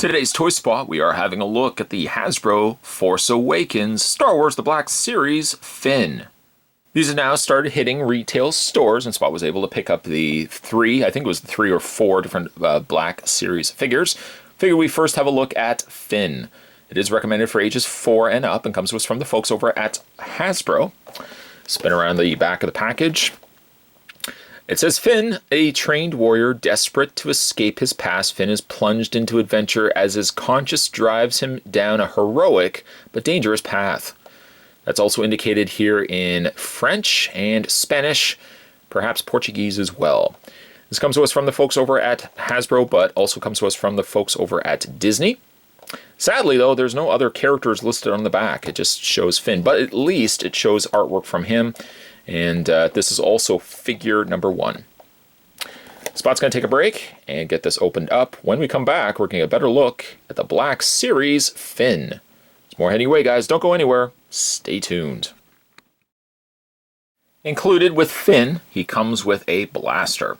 Today's Toy Spot, we are having a look at the Hasbro Force Awakens Star Wars The Black Series Finn. These have now started hitting retail stores, and Spot was able to pick up the three or four different Black Series figures. Figure we first have a look at Finn. It is recommended for ages 4 and up and comes to us from the folks over at Hasbro. Spin around the back of the package. It says, Finn, a trained warrior desperate to escape his past, Finn is plunged into adventure as his conscience drives him down a heroic but dangerous path. That's also indicated here in French and Spanish, perhaps Portuguese as well. This comes to us from the folks over at Hasbro, but also comes to us from the folks over at Disney. Sadly, though, there's no other characters listed on the back. It just shows Finn, but at least it shows artwork from him. And this is also figure number 1. Spot's going to take a break and get this opened up. When we come back, we're going to get a better look at the Black Series Finn. There's more heading away, guys. Don't go anywhere. Stay tuned. Included with Finn, he comes with a blaster.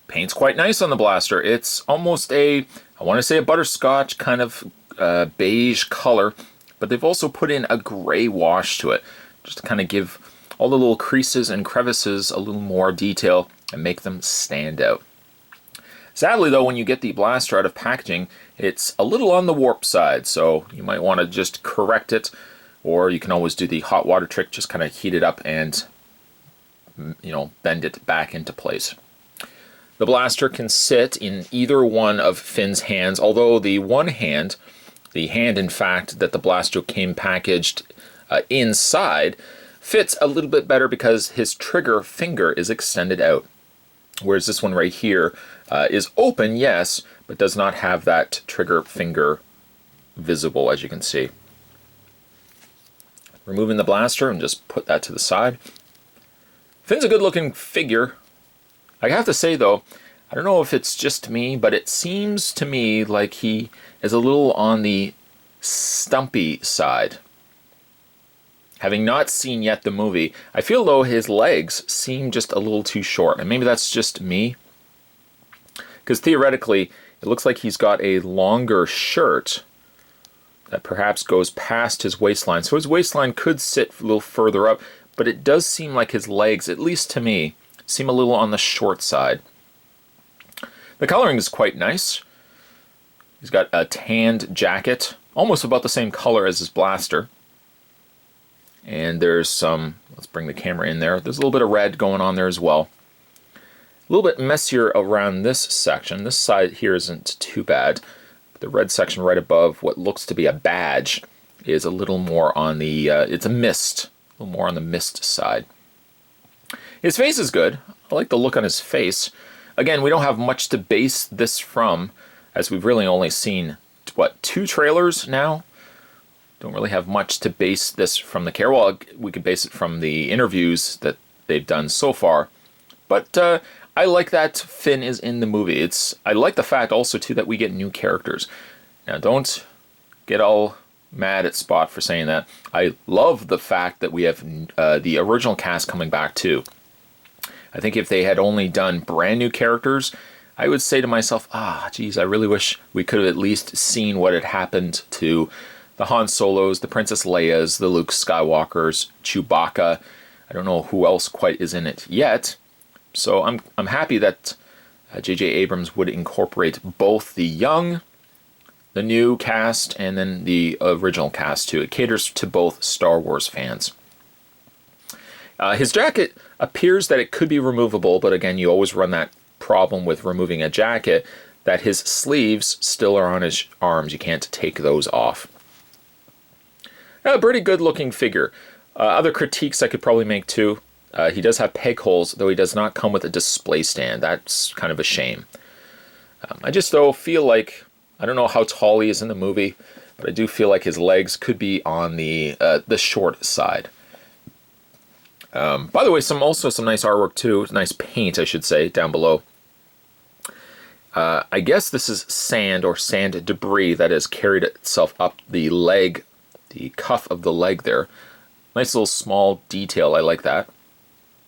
Paint's quite nice on the blaster. It's almost I want to say a butterscotch kind of beige color, but they've also put in a gray wash to it, just to kind of give all the little creases and crevices a little more detail and make them stand out. Sadly, though, when you get the blaster out of packaging, it's a little on the warp side, so you might want to just correct it, or you can always do the hot water trick, just kind of heat it up and, bend it back into place. The blaster can sit in either one of Finn's hands, although the hand in fact that the blaster came packaged inside, fits a little bit better because his trigger finger is extended out. Whereas this one right here is open, yes, but does not have that trigger finger visible, as you can see. Removing the blaster and just put that to the side. Finn's a good looking figure. I have to say though, I don't know if it's just me, but it seems to me like he is a little on the stumpy side. Having not seen yet the movie, I feel though his legs seem just a little too short, and maybe that's just me. Because theoretically, it looks like he's got a longer shirt that perhaps goes past his waistline. So his waistline could sit a little further up, but it does seem like his legs, at least to me, seem a little on the short side. The coloring is quite nice. He's got a tanned jacket, almost about the same color as his blaster. And there's some, let's bring the camera in there, there's a little bit of red going on there as well. A little bit messier around this section. This side here isn't too bad. The red section right above what looks to be a badge is a little more on the, it's a mist, a little more on the mist side. His face is good. I like the look on his face. Again, we don't have much to base this from, as we've really only seen, 2 trailers now? Don't really have much to base this from the care. Well, we could base it from the interviews that they've done so far. But I like that Finn is in the movie. I like the fact also, too, that we get new characters. Now, don't get all mad at Spot for saying that. I love the fact that we have the original cast coming back, too. I think if they had only done brand new characters, I would say to myself, geez, I really wish we could have at least seen what had happened to the Han Solos, the Princess Leias, the Luke Skywalkers, Chewbacca. I don't know who else quite is in it yet. So I'm happy that J.J. Abrams would incorporate both the young, the new cast, and then the original cast too. It caters to both Star Wars fans. His jacket appears that it could be removable, but again, you always run that problem with removing a jacket, that his sleeves still are on his arms. You can't take those off. A pretty good looking figure. Other critiques I could probably make too. He does have peg holes, though he does not come with a display stand. That's kind of a shame. I just though feel like, I don't know how tall he is in the movie, but I do feel like his legs could be on the short side. By the way, also some nice artwork too, nice paint I should say, down below. I guess this is sand or sand debris that has carried itself up the leg, the cuff of the leg there. Nice little small detail, I like that.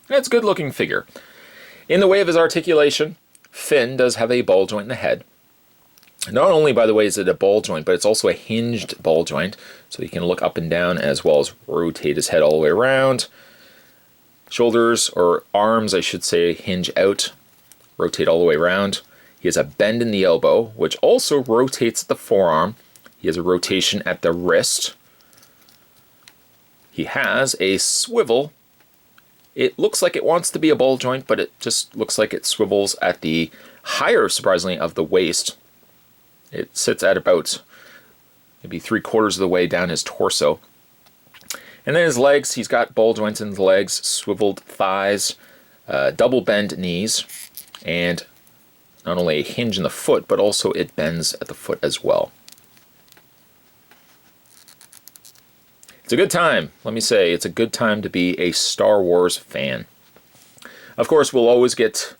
It's a good looking figure. In the way of his articulation, Finn does have a ball joint in the head. Not only, by the way, is it a ball joint, but it's also a hinged ball joint, so he can look up and down as well as rotate his head all the way around. Shoulders, or arms, I should say, hinge out, rotate all the way around. He has a bend in the elbow, which also rotates the forearm. He has a rotation at the wrist. He has a swivel. It looks like it wants to be a ball joint, but it just looks like it swivels at the higher, surprisingly, of the waist. It sits at about maybe 3/4 of the way down his torso. And then his legs, he's got ball joints in the legs, swiveled thighs, double bend knees, and not only a hinge in the foot, but also it bends at the foot as well. It's a good time, let me say, it's a good time to be a Star Wars fan. Of course, we'll always get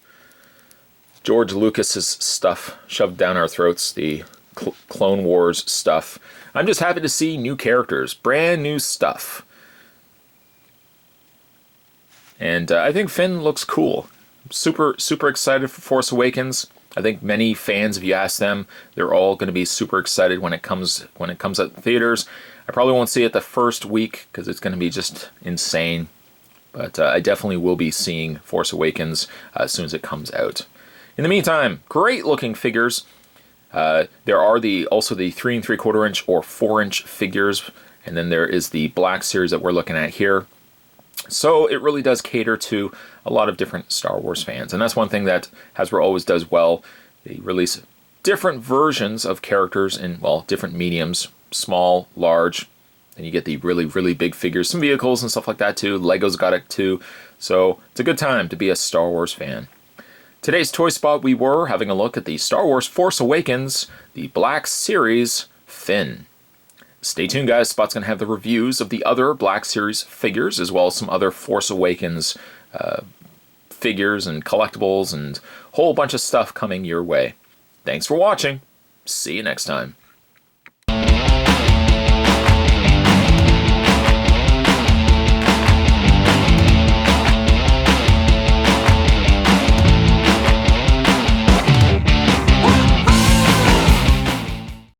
George Lucas's stuff shoved down our throats, the Clone Wars stuff. I'm just happy to see new characters, brand new stuff. And I think Finn looks cool. Super excited for Force Awakens. I think many fans, if you ask them, they're all going to be super excited when it comes at theaters. I probably won't see it the first week because it's going to be just insane. But I definitely will be seeing Force Awakens as soon as it comes out. In the meantime, great looking figures. There are also the 3 3/4 inch or 4-inch figures, and then there is the Black Series that we're looking at here. So it really does cater to a lot of different Star Wars fans, and that's one thing that Hasbro always does well. They release different versions of characters in, well, different mediums, small, large, and you get the really big figures, some vehicles and stuff like that too. Lego's got it too, so it's a good time to be a Star Wars fan. Today's Toy Spot, we were having a look at the Star Wars Force Awakens, the Black Series Finn. Stay tuned, guys. Spot's going to have the reviews of the other Black Series figures, as well as some other Force Awakens figures and collectibles and a whole bunch of stuff coming your way. Thanks for watching. See you next time.